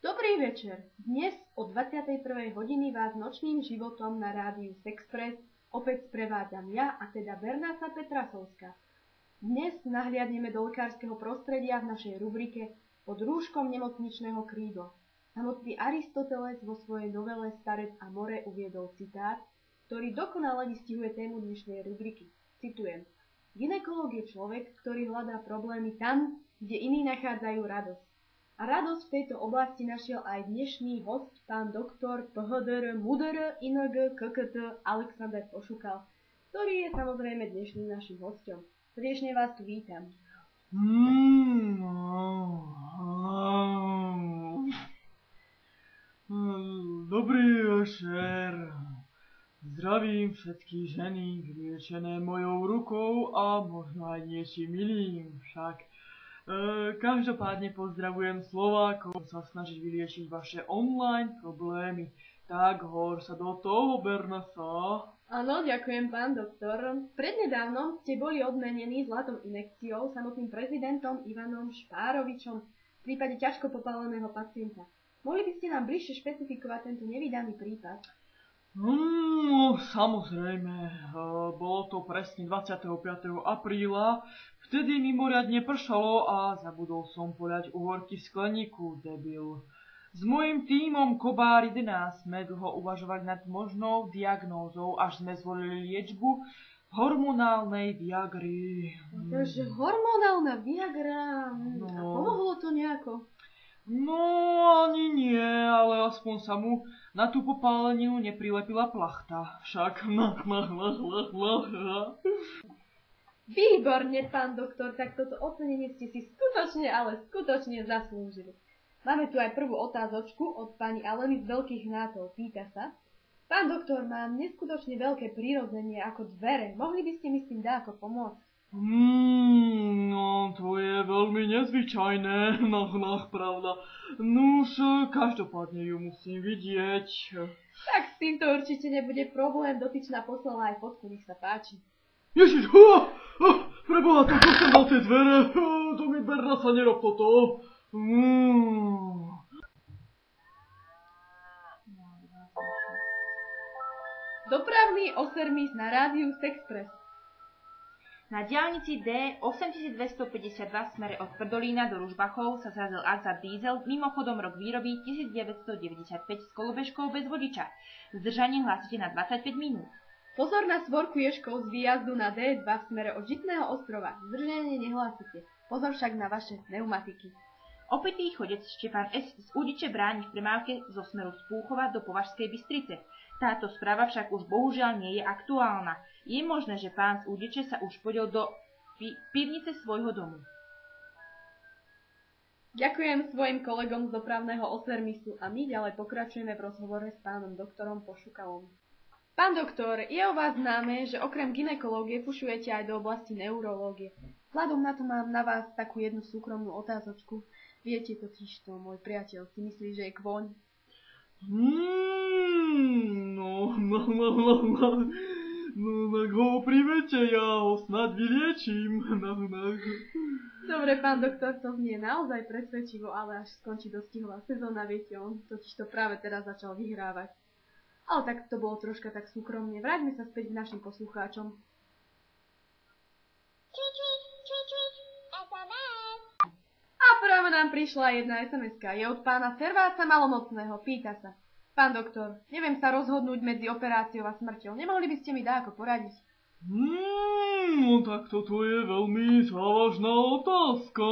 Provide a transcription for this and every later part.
Dobrý večer. Dnes o 21. hodiny vás nočným životom na rádiu Sexpress opäť sprevádzam ja, a teda Bernása Petrasovská. Dnes nahliadneme do lekárskeho prostredia v našej rubrike Pod rúškom nemocničného krídla. Samotný Aristoteles vo svojej novele Starec a more uviedol citát, ktorý dokonale vystihuje tému dnešnej rubriky. Citujem: Gynekológ je človek, ktorý hľadá problémy tam, kde iní nachádzajú radosť. A radosť v tejto oblasti našiel aj dnešný host, pán doktor PhD MUDR ING KKT Alexander Pošukal, ktorý je samozrejme dnešným našim hostom. Srdečne vás tu vítam. Dobrý večer. Zdravím všetky ženy, vyliečené mojou rukou a možno aj niečím iným však. Každopádne pozdravujem Slovákov, sa snažiť vyriešiť vaše online problémy. Tak hor sa do toho, Bernasa. Áno, ďakujem, pán doktor. Prednedávnom ste boli odmenení zlatou injekciou samotným prezidentom Ivanom Špárovičom v prípade ťažko popáleného pacienta. Mohli by ste nám bližšie špecifikovať tento nevídaný prípad? Samozrejme, bolo to presne 25. apríla, vtedy mimoriadne pršalo a zabudol som poľať uhorky v skleníku, debil. S mojím tímom Kobár 11 sme dlho uvažovali nad možnou diagnózou, až sme zvolili liečbu hormonálnej Viagry. Takže hormonálna Viagra, No. A pomohlo to nejako? No, ani nie, ale aspoň sa mu na tú popáleninu neprilepila plachta. Však Výborne, pán doktor, tak toto ocenenie ste si skutočne, ale skutočne zaslúžili. Máme tu aj prvú otázočku od pani Aleny z Veľkých Hnátov. Pýta sa: Pán doktor, mám neskutočne veľké prirodzenie ako dvere. Mohli by ste mi s tým dáko pomôcť? No, to je veľmi nezvyčajné, pravda. Nuž, každopádne ju musím vidieť. Tak s týmto určite nebude problém, dotyčná poslala aj fotku, nech sa páči. Ježiš, preboha, to som dal tie dvere, to mi Berna sa nerob toto. Dopravný oservis na rádiu Sexpress. Na diaľnici D8252 v smere od Tvrdolína do Ružbachov sa zrazil Azad Diesel, mimochodom rok výroby 1995 s kolobežkou bez vodiča. Zdržanie hlásite na 25 minút. Pozor na svorku ježkov z výjazdu na D2 v smere od Žitného ostrova. Zdržanie nehlásite. Pozor však na vaše pneumatiky. Opitý chodec Štefan S. z Údiče bráni v premávke zo smeru z Púchova do Považskej Bystrice. Táto správa však už bohužiaľ nie je aktuálna. Je možné, že pán z Údiče sa už podel do pivnice svojho domu. Ďakujem svojim kolegom z dopravného oservisu a my ďalej pokračujeme v rozhovore s pánom doktorom Pošukalom. Pán doktor, je o vás známe, že okrem gynekológie pušujete aj do oblasti neurológie. Vzhľadom na to mám na vás takú jednu súkromnú otázočku. Viete totiž to, môj priateľ si myslí, že je kvoň. No, tak ho privete, ja ho snad vyliečím. Dobre, pán doktor, to znie naozaj presvedčivo, ale až skončí dostihová sezóna, viete, on totiž to práve teraz začal vyhrávať. Ale tak to bolo troška tak súkromne. Vráťme sa späť k našim poslucháčom. A práve nám prišla jedna SMS-ka. Je od pána Serváca Malomocného. Pýta sa: Pán doktor, neviem sa rozhodnúť medzi operáciou a smrťou. Nemohli by ste mi dáko poradiť? No tak toto je veľmi závažná otázka.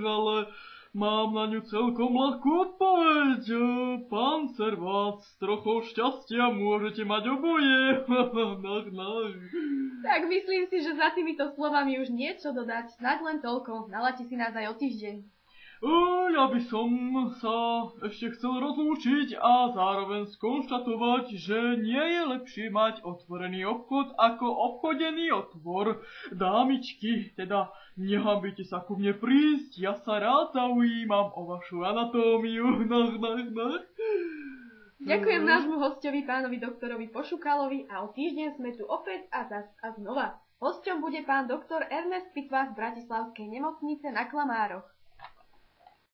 Ale mám na ňu celkom ľahkú odpoveď. Pán Servác, s trochou šťastia môžete mať oboje. Tak myslím si, že za týmito slovami už niečo dodať. Snad len toľko. Naladte si nás aj o týždeň. Ja by som sa ešte chcel rozlúčiť a zároveň skonštatovať, že nie je lepšie mať otvorený obchod ako obchodený otvor. Dámičky, teda nehambite sa ku mne prísť, ja sa rád zaujímam o vašu anatómiu. Ďakujem nášmu hostovi, pánovi doktorovi Pošukalovi, a o týždeň sme tu opäť a zas a znova. Hosťom bude pán doktor Ernest Pitva z Bratislavskej nemocnice na Klamároch.